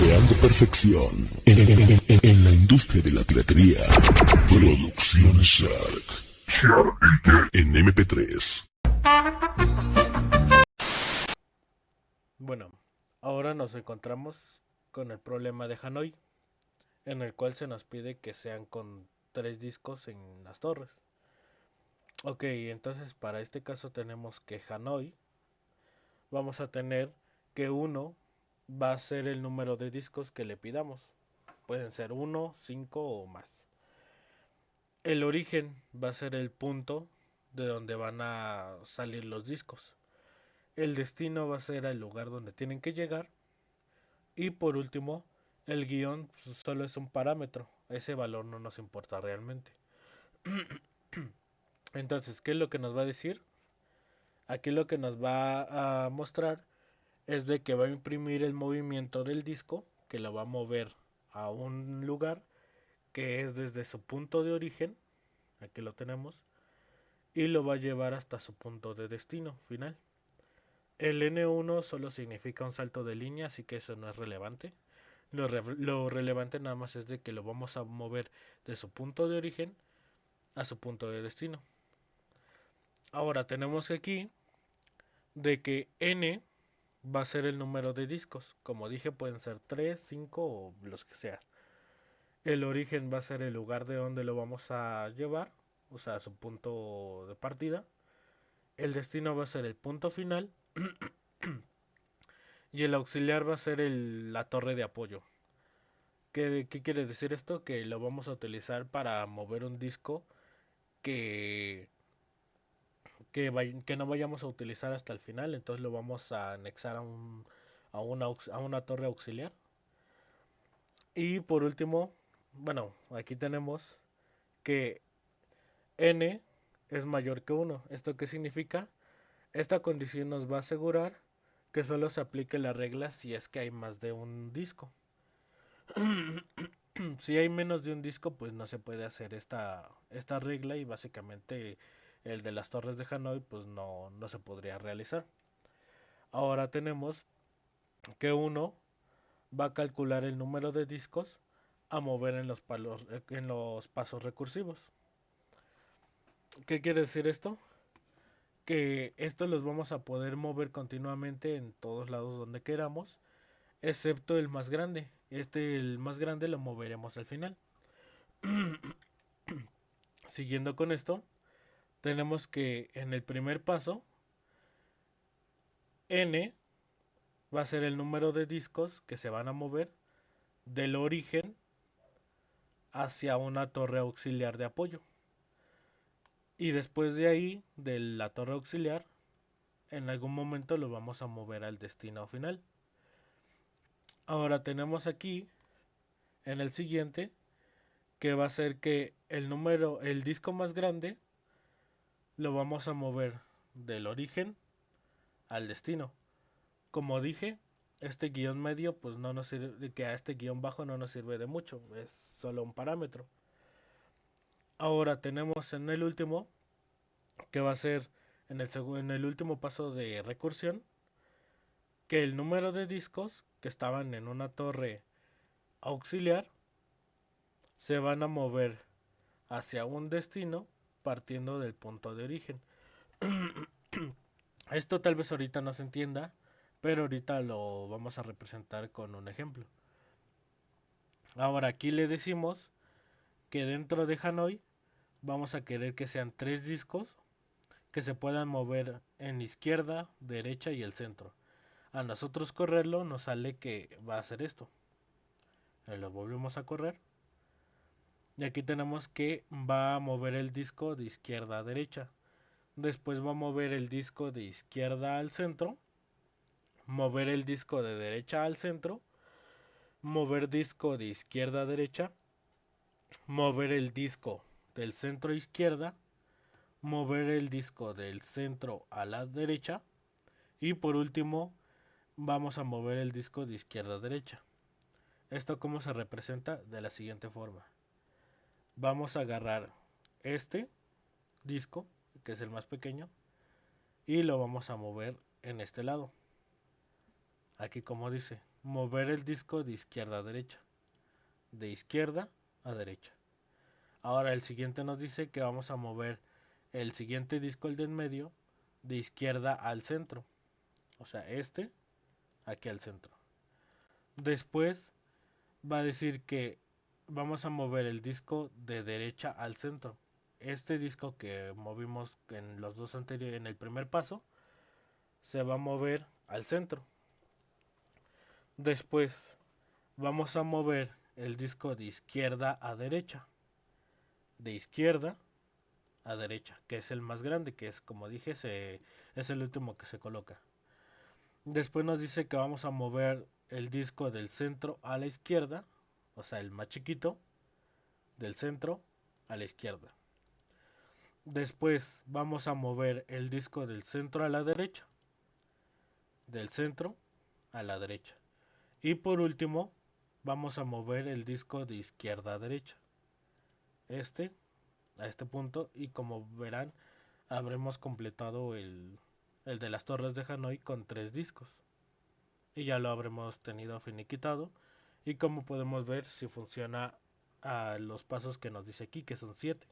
Creando perfección en la industria de la piratería. Producciones Shark en MP3. Bueno, ahora nos encontramos con el problema de Hanoi, en el cual se nos pide que sean con 3 discos en las torres. Ok, entonces para este caso tenemos que Hanoi vamos a tener que uno va a ser el número de discos que le pidamos. Pueden ser 1, 5 o más. El origen va a ser el punto de donde van a salir los discos. El destino va a ser el lugar donde tienen que llegar. Y por último, el guión solo es un parámetro. Ese valor no nos importa realmente. Entonces, ¿qué es lo que nos va a decir? Aquí lo que nos va a mostrar es de que va a imprimir el movimiento del disco, que lo va a mover a un lugar que es desde su punto de origen, aquí lo tenemos, y lo va a llevar hasta su punto de destino final. El N1 solo significa un salto de línea, así que eso no es relevante. Lo relevante nada más es de que lo vamos a mover de su punto de origen a su punto de destino. Ahora tenemos aquí de que N va a ser el número de discos. Como dije, pueden ser 3, 5 o los que sea. El origen va a ser el lugar de donde lo vamos a llevar, o sea, su punto de partida. El destino va a ser el punto final. Y el auxiliar va a ser la torre de apoyo. ¿Qué quiere decir esto? Que lo vamos a utilizar para mover un disco que, que no vayamos a utilizar hasta el final. Entonces lo vamos a anexar a una torre auxiliar. Y por último, bueno, aquí tenemos que n es mayor que 1. ¿Esto qué significa? Esta condición nos va a asegurar que solo se aplique la regla si es que hay más de un disco. Si hay menos de un disco, pues no se puede hacer esta regla y básicamente el de las torres de Hanoi pues no se podría realizar. Ahora tenemos que uno va a calcular el número de discos a mover en los pasos recursivos. ¿Qué quiere decir esto? Que estos los vamos a poder mover continuamente en todos lados donde queramos, excepto el más grande. El más grande lo moveremos al final. Siguiendo con esto, tenemos que en el primer paso, n va a ser el número de discos que se van a mover del origen hacia una torre auxiliar de apoyo. Y después de ahí, de la torre auxiliar, en algún momento lo vamos a mover al destino final. Ahora tenemos aquí, en el siguiente, que va a ser que el disco más grande, lo vamos a mover del origen al destino. Como dije, este guión medio, pues no nos sirve, que a este guión bajo no nos sirve de mucho, es solo un parámetro. Ahora tenemos en el último, que va a ser en el último paso de recursión, que el número de discos que estaban en una torre auxiliar se van a mover hacia un destino partiendo del punto de origen. Esto tal vez ahorita no se entienda, pero ahorita lo vamos a representar con un ejemplo. Ahora aquí le decimos que dentro de Hanoi vamos a querer que sean 3 discos que se puedan mover en izquierda, derecha y el centro. A nosotros correrlo nos sale que va a hacer esto. Lo volvemos a correr. Y aquí tenemos que va a mover el disco de izquierda a derecha. Después va a mover el disco de izquierda al centro. Mover el disco de derecha al centro. Mover disco de izquierda a derecha. Mover el disco del centro a izquierda. Mover el disco del centro a la derecha. Y por último, vamos a mover el disco de izquierda a derecha. ¿Esto cómo se representa? De la siguiente forma. Vamos a agarrar este disco, que es el más pequeño, y lo vamos a mover en este lado. Aquí como dice, mover el disco de izquierda a derecha. De izquierda a derecha. Ahora el siguiente nos dice que vamos a mover el siguiente disco, el de en medio, de izquierda al centro. O sea, aquí al centro. Después va a decir que vamos a mover el disco de derecha al centro. Este disco que movimos en los dos anteriores, en el primer paso, se va a mover al centro. Después vamos a mover el disco de izquierda a derecha. De izquierda a derecha, que es el más grande, que es, como dije, es el último que se coloca. Después nos dice que vamos a mover el disco del centro a la izquierda, o sea, el más chiquito, del centro a la izquierda. Después vamos a mover el disco del centro a la derecha, del centro a la derecha. Y por último, vamos a mover el disco de izquierda a derecha. A este punto, y como verán, habremos completado el de las torres de Hanoi con 3 discos. Y ya lo habremos tenido finiquitado. Y como podemos ver, si funciona a los pasos que nos dice aquí, que son 7.